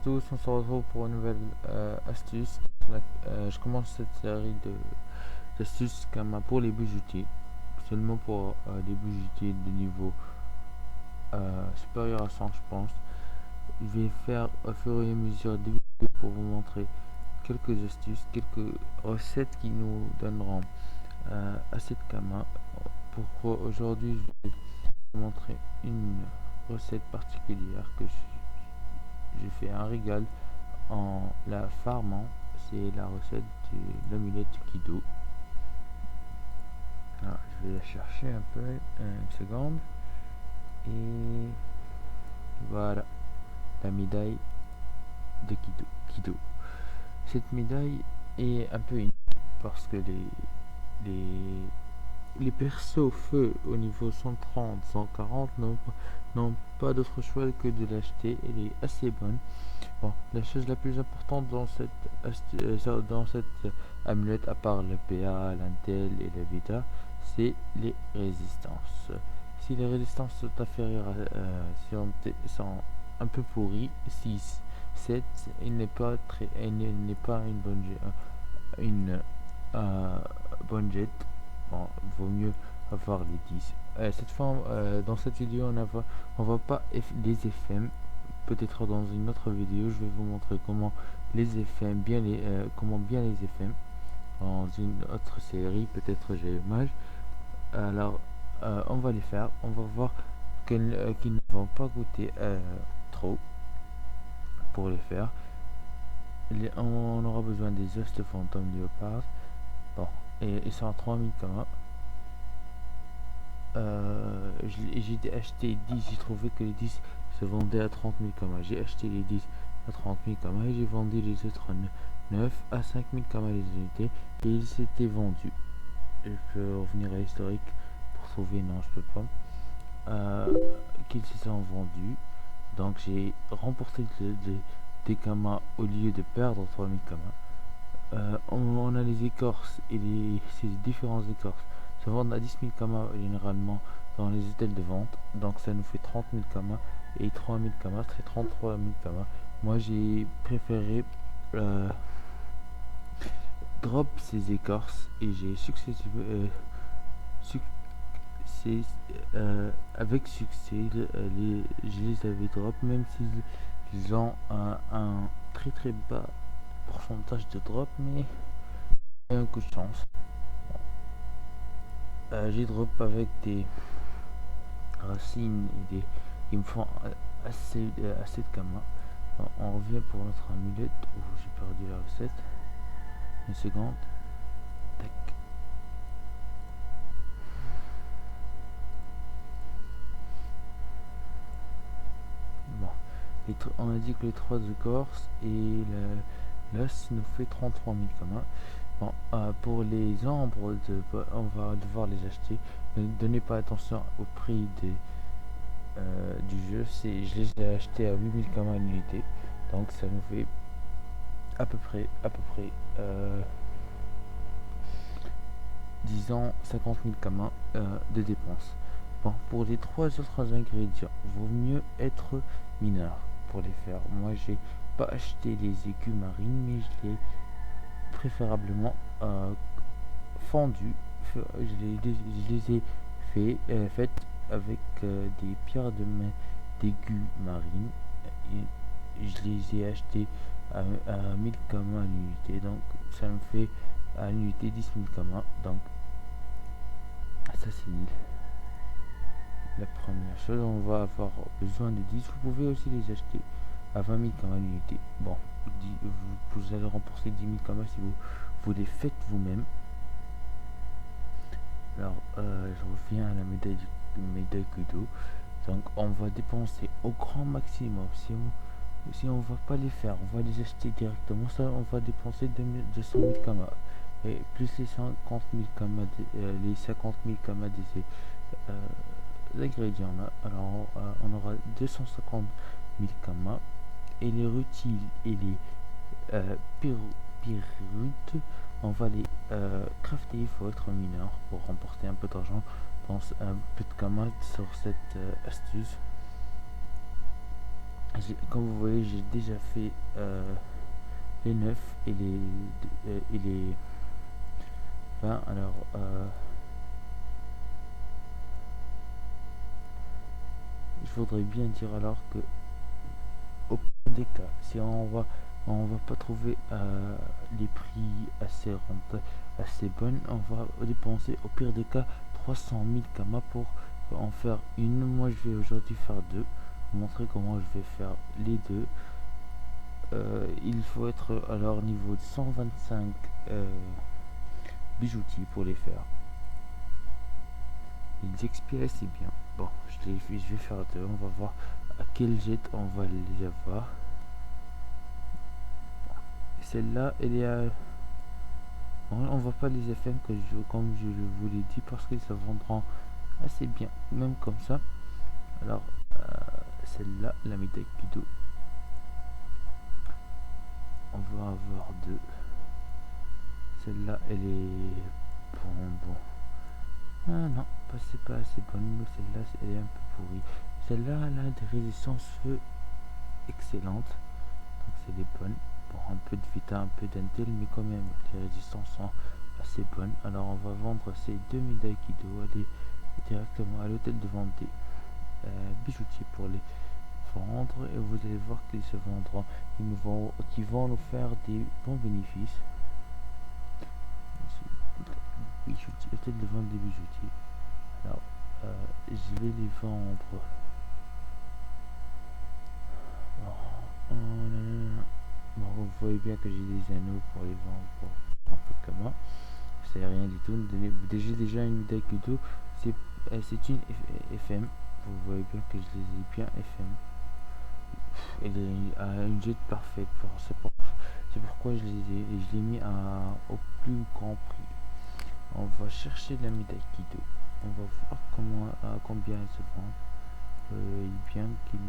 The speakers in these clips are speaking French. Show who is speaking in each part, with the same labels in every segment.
Speaker 1: tous, on se retrouve pour une nouvelle astuce. Je commence cette série d'astuces pour les bijoutiers, seulement pour les bijoutiers de niveau supérieur à 100, je pense. Je vais faire au fur et à mesure des vidéos pour vous montrer quelques astuces, quelques recettes qui nous donneront assez de Kama. Pour aujourd'hui, je vais vous montrer une recette particulière que j'ai fait un régal en la farmant. C'est la recette de l'amulette Kido. Alors, je vais la chercher un peu, une seconde, et voilà la médaille de Kido. Cette médaille est un peu unique parce que les persos feu au niveau 130, 140 n'ont pas d'autre choix que de l'acheter. Elle est assez bonne. Bon, la chose la plus importante dans cette amulette, à part le PA, l'Intel et la Vita, c'est les résistances. Si les résistances sont inférieures sont un peu pourries, 6, 7, il n'est pas une bonne jet. Bon, vaut mieux avoir les 10. Cette fois, dans cette vidéo, on va pas les FM. Peut-être dans une autre vidéo, je vais vous montrer comment les FM, comment bien les FM dans une autre série. Peut-être j'ai l'image. Alors, on va les faire. On va voir qu'ils ne vont pas goûter trop pour les faire. On aura besoin des os de fantôme léopard. Bon, et ils sont à 3000 Kama. J'ai acheté 10, j'ai trouvé que les 10 se vendaient à 30 000 Kama. J'ai acheté les 10 à 30 000 Kama et j'ai vendu les autres 9 à 5 000 Kama les unités, et ils s'étaient vendus. Je peux revenir à l'historique pour trouver, non je peux pas, qu'ils se sont vendus. Donc j'ai remporté des Kama au lieu de perdre 3000 Kama. On a les écorces et ces différents écorces se vendent à 10 000 Kama généralement dans les hôtels de vente, donc ça nous fait 30 000 Kama, et 3 000 Kama serait 33 000 Kama. Moi j'ai préféré drop ces écorces et j'ai avec succès je les avais drop, même s'ils ont un très très bas pourcentage de drop, mais un coup de chance. J'ai drop avec des racines et qui me font assez de Kama. On revient pour notre amulette où j'ai perdu la recette. Une seconde. Tac. Bon. On a dit que les 3 écorces et l'os nous fait 33 000 Kama. Bon, pour les ombres, on va devoir les acheter. Ne donnez pas attention au prix du jeu. Je les ai achetés à 8000 Kama l'unité. Donc ça nous fait à peu près disons 50 000 Kama de dépenses. Bon, pour les 3 autres ingrédients, vaut mieux être mineur pour les faire. Moi j'ai pas acheté les écus marines, mais je les préférablement fondus. Je les ai faites avec des pierres d'aiguë marine, et je les ai achetés à 1000 Kama à l'unité, donc ça me fait à l'unité 10 000 Kama. Donc ça c'est la première chose. On va avoir besoin de 10. Vous pouvez aussi les acheter à 20 000 Kama l'unité. Bon, vous allez rembourser 10 000 Kama si vous les faites vous-même. Alors je reviens à la médaille Kudo. Donc on va dépenser au grand maximum. Si on va pas les faire, on va les acheter directement, ça on va dépenser 200 000 Kama, et plus les 50 000 Kama les 50 000 Kama des ingrédients là. Alors on aura 250 000 Kama, et les rutiles et les pyrrhutes, on va les crafter. Il faut être mineur pour remporter un peu d'argent, un peu de Kama sur cette astuce. Comme vous voyez, j'ai déjà fait les 9 et les 20. Alors je voudrais bien dire alors que au pire des cas, si on va pas trouver les prix assez rentables, assez bonnes, on va dépenser au pire des cas 300 000 kamas pour en faire une. Moi je vais aujourd'hui faire deux, vous montrer comment je vais faire les deux. Il faut être à leur niveau de 125 bijoutiers pour les faire. Ils expirent assez bien. Bon, je vais faire deux. On va voir à quel jet on va les avoir. Celle-là, elle est à... On va pas les FM comme je vous l'ai dit parce qu'ils se vendront assez bien, même comme ça. Alors, celle-là, la médaille Kudo, on va avoir deux. Celle-là, elle est bon. Ah non, c'est pas assez bonne. Celle-là, elle est un peu pourrie. Celle-là, elle a des résistances feu excellentes. Donc, c'est des bonnes. Bon, un peu de Vita, un peu d'Intel, mais quand même, les résistances sont assez bonnes. Alors, on va vendre ces deux médailles Kido, aller directement à l'hôtel de vente des bijoutiers pour les vendre. Et vous allez voir qu'ils se vendront. Qu'ils vont nous faire des bons bénéfices. Bijoutier, hôtel de vente des bijoutiers. Alors, je vais les vendre. Bon, vous voyez bien que j'ai des anneaux pour les vendre pour un peu comme moi. C'est rien du tout. J'ai déjà une médaille Kudo. C'est une FM. Vous voyez bien que je les ai bien FM. Elle a une jet parfaite. C'est pourquoi je les ai et je l'ai mis au plus grand prix. On va chercher la médaille Kido. On va voir à combien elle se vend. Bien qu'il...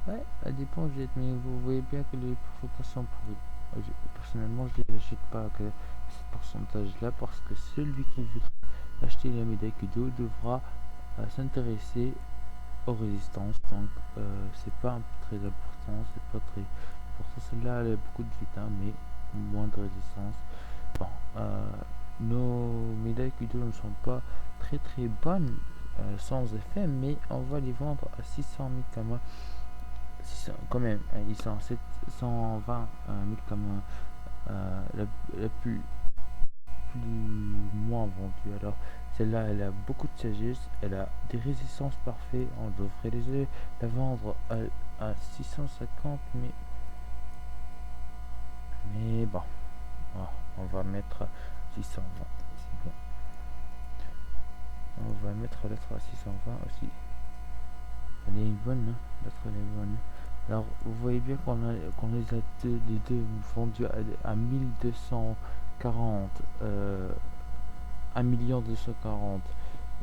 Speaker 1: Ouais, elle dépend, mais vous voyez bien que les pourcentages sont pourris. Personnellement, je ne les achète pas à ce pourcentage-là parce que celui qui veut acheter la médaille Kudo devra s'intéresser aux résistances. Donc, c'est pas très important. C'est pas très important. Celle-là, elle a beaucoup de vita, mais moins de résistance. Bon, nos médailles Kudo ne sont pas très bonnes sans effet, mais on va les vendre à 600 000 kamas. Quand même, ils sont 720 000 kamas, la plus moins vendue. Alors, celle-là, elle a beaucoup de sagesse, elle a des résistances parfaites. On devrait la vendre à 650, mais bon, on va mettre 620, c'est bien. On va mettre l'autre à 620 aussi. Elle est bonne, hein? L'autre elle est bonne. Alors vous voyez bien qu'on les a les deux vendus à 1240 1 240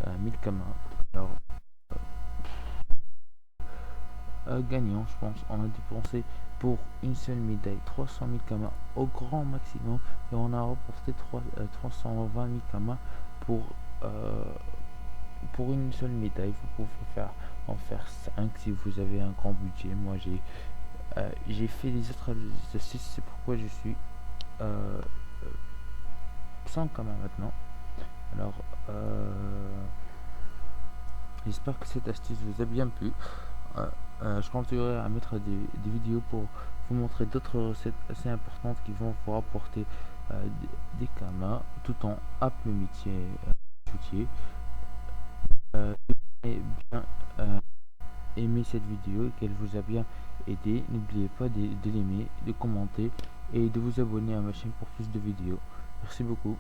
Speaker 1: 000 kamas. Alors gagnant, je pense. On a dépensé pour une seule médaille 300 000 kamas au grand maximum et on a reporté 320 000 kamas pour une seule médaille. Vous pouvez en faire 5 si vous avez un grand budget. Moi j'ai fait les autres exercices, c'est pourquoi je suis 100 kamas maintenant. Alors j'espère que cette astuce vous a bien plu. Je continuerai à mettre des vidéos pour vous montrer d'autres recettes assez importantes qui vont vous rapporter des kamas tout en métier. Et bien aimé cette vidéo et qu'elle vous a bien aidé, n'oubliez pas de l'aimer, de commenter et de vous abonner à ma chaîne pour plus de vidéos. Merci beaucoup.